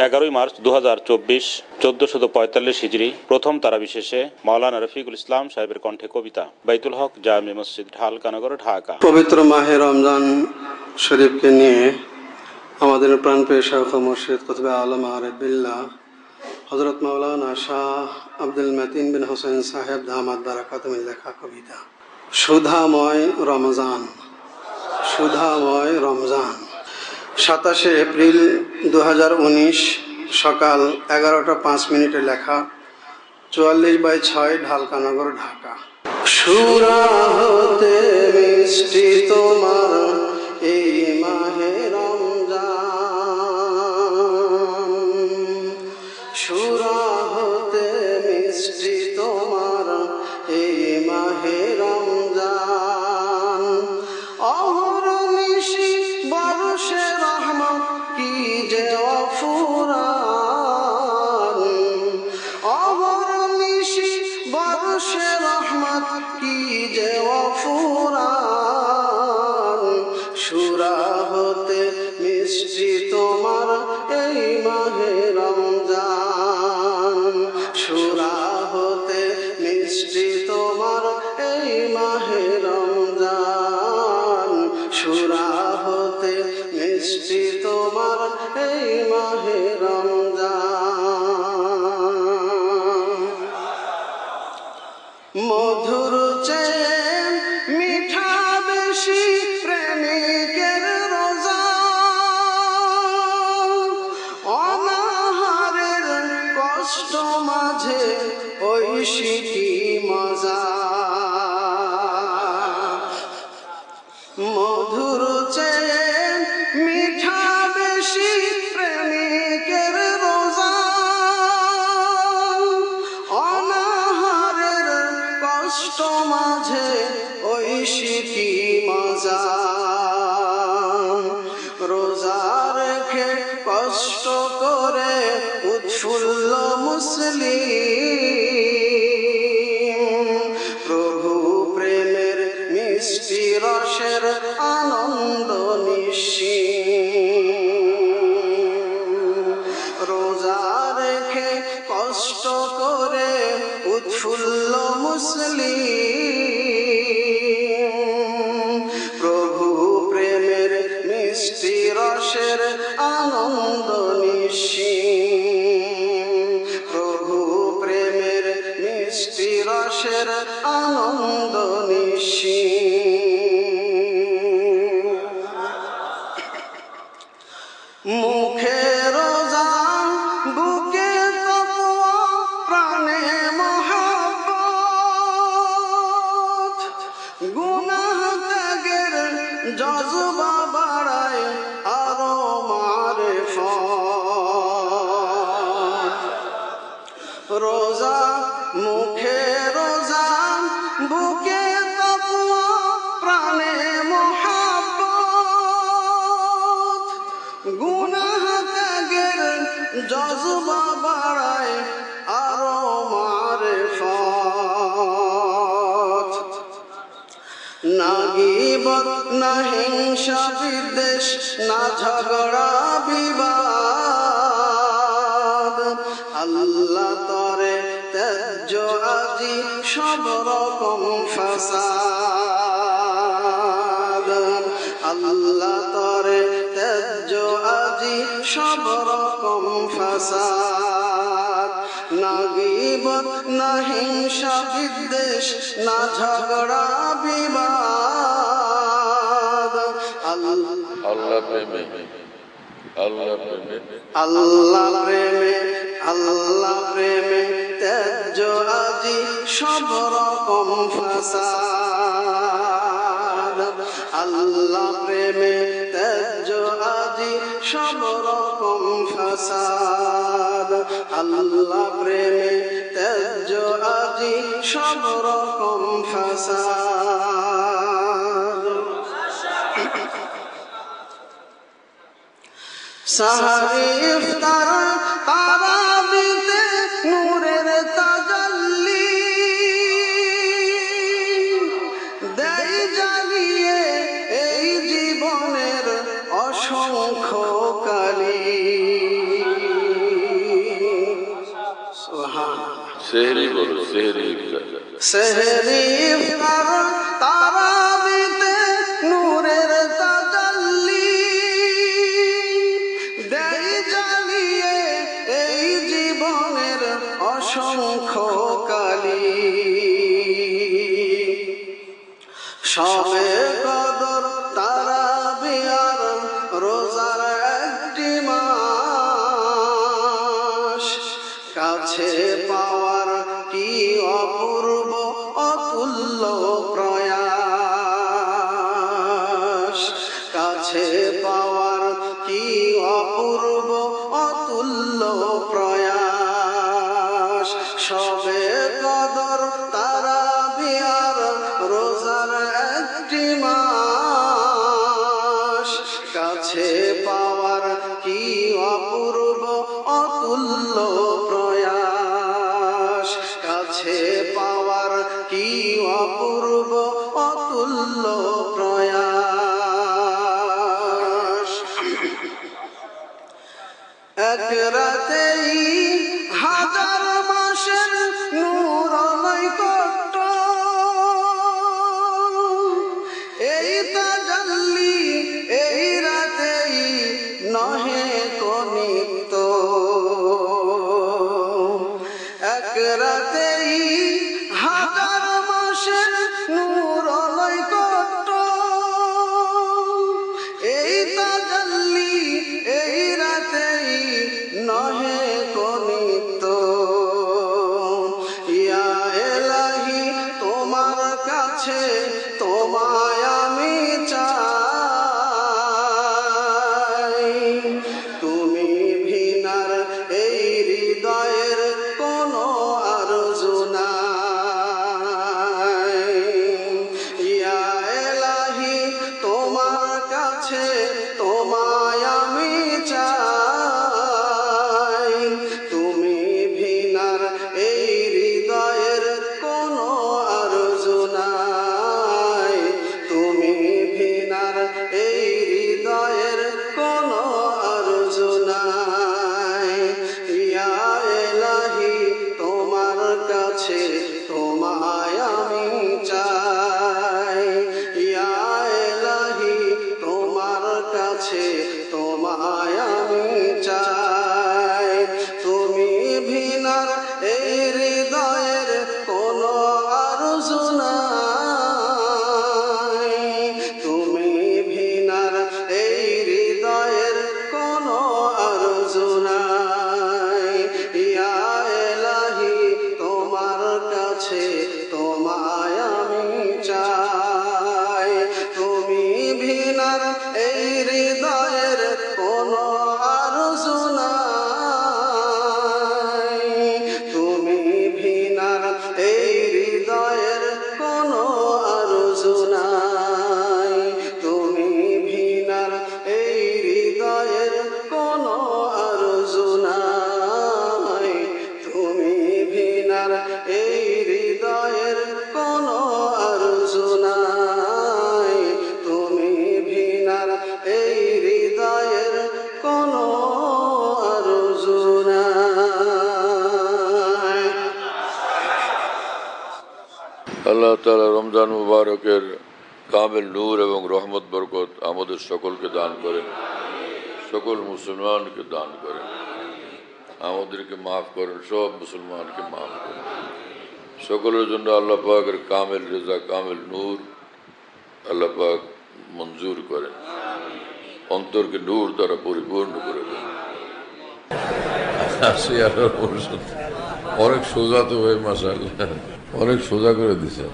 11 March 2024 1445 হিজরি প্রথম তারাবিশেষে মাওলানা রফিকুল ইসলাম সাহেবের কণ্ঠে কবিতা বাইতুল হক জামে মসজিদ ঢালকানগর ঢাকা। পবিত্র মাহে রমজান শরীফকে নিয়ে আমাদের প্রাণপ্রিয় শায়খ মুর্শিদ কুতুবে আলম আরিফ বিল্লাহ হযরত মাওলানা শাহ আব্দুল মতিন বিন হোসেন সাহেব দামাত বারাকাতুহুর লেখা কবিতা। সুধাময় রমজান, সুধাময় রমজান। 27 এপ্রিল 2019 সকাল 11টা 5 লেখা, 44/6 ঢালকানগর ঢাকা। সুরা হতে মিষ্টি তোমার এই মাহে রমজান, সুরা হতে মিষ্টি তোমার এই মাহে রমজান। অহরনিশি বর্ষে রহমত কি যে অফুরান, অহরনিশি বর্ষে রহমত কি যে অফুরান। সুরা হতে মিষ্টি তোমার এই মাহে রমজান, সুরা হতে মিষ্টি তোমার এই মাহে রমজান, সুরা হতে মিষ্টি তোমার এই মাহে রমজান। মধুর চেয়ে মিঠা বেশি প্রেমিকের রোজা, অনাহারের কষ্ট মাঝে ঐশী মজা। মধুর চেয়ে মিঠা বেশি প্রেমিকের রোজা, অনাহারের কষ্ট মাঝে ঐশী মজা। রোজা রেখে কষ্ট করে উৎফুল্ল মুসলিম, প্রভু প্রেমের মিষ্টি রসের আনন্দ নিশ্চিম। রোজা রেখে কষ্ট করে উৎফুল্ল মুসলিম, প্রভু প্রেমের মিষ্টি রসের আনন্দ নিশ্চিম, প্রভু প্রেমের মিষ্টি রসের আনন্দ নিশ্চিম। মুখে রোজা বুকে তাকওয়া প্রাণে মহব্বত, গুনাহ ত্যাগের জজবা বাড়ায় আরো মারেফত। রোজা মুখে রোজা বুকে তাকওয়া প্রাণে মহব্বত, গুনাহ ত্যাগের জজবা বাড়ায় আরো মারেফত। না গীবত না হিংসা বিদ্বেষ না ঝগড়া বিবাদ, আল্লাহ তরে ত্যায্য আজি সব রকম ফাসাদ, আল্লাহ তরে ত্যায্য আজি সব রকম ফাসাদ। না গীবত না হিংসা বিদ্বেষ না ঝগড়া বিবাদ, আল্লাহ প্রেমে আল্লাহ প্রেমে আল্লাহ প্রেমে ত্যায্য আজি সব রকম ফাসাদ, আল্লাহ প্রেমে ত্যায্য আজি সব রকম ফাসাদ, আল্লাহ প্রেমে ত্যায্য আজি সব রকম ফাসাদ। সাহারি ইফতার তারাবিতে নূরের তাজাল্লি, দেয় জ্বালিয়ে এই জীবনের অসংখ্য কালি। সেহরি বলো, সেহরি ইফতার। সেহরি ইফতার তারাবিতে নূরের তাজাল্লি দেয় জ্বালিয়ে এই জীবনের অসংখ্য কালি। সবে কদর তারাবি আর রোজার একটি মাস, কাছে পাওয়ার কি অপূর্ব অতুল্য প্রয়াস, কাছে পাওয়ার কি অপূর্ব অতুল্য প্রয়াস। সবে কদর তারাবি আর রোজার একটি মাস, কাছে পাওয়ার কি অপূর্ব অতুল্য প্রয়াস, কাছে পাওয়ার কি অপূর্ব অতুল্য প্রয়াস। এক রাতেই হাজার মাসের নূর নৈকট্য, এই তাজাল্লি এই রাতেই নহে কনিত। এক রাতেই হাজার মাসের নূর নৈকট্য, এই তাজাল্লি এই রাতেই নহে কনিত। ইয়া এলাহি তোমার কাছে তোমায় আমি চাই, তুমি ভিনার এই হৃদয়ের কোনো আরজু নাই। ইয়া এলাহি তোমার কাছে তোমায় আমি চাই, তুমি ভিনার এই হৃদয়ের কোনো আরজু নাই, তুমি ভিনার এই হৃদয়ের কোনো আরজু নাই। ইয়া এলাহি তোমার কাছে তোমায় আমি চাই, ইয়া এলাহি তোমার কাছে তোমায় আমি চাই, তুমি ভিনার এই হৃদয়ের কোনো আরজু নাই, তুমি ভিনার এই হৃদয়ের কোনো আরজু নাই। ইয়া এলাহি তোমার কাছে তোমায় আমি চাই, তুমি ভিনার এই হৃদয়ের কোনো আরজু নাই, তুমি ভিনার এই হৃদয়ের কোনো আরজু নাই, তুমি ভিনার এই হৃদয়ের কোনো আরজু নাই, তুমি ভিনার এই হৃদয়ের কোনো আরজু নাই, তুমি ভিনার এই হৃদয়ের কোনো আরজু নাই। আল্লাহ তাআলা রমজান মুবারকের কামেল নূর এবং রহমত বরকত আমাদের সকলকে দান করেন, সকল মুসলমানকে দান করেন, আমাদেরকে মাফ করেন, সব মুসলমানকে মাফ করেন। সকলের জন্য আল্লাহ পাকের কামেল রেজা কামেল নূর আল্লাহ পাক মঞ্জুর করেন, অন্তরকে নূর দ্বারা পরিপূর্ণ করে দেন। অনেক সোজা তো ভাই, মাশাআল্লাহ অনেক সোজা করে দিছে।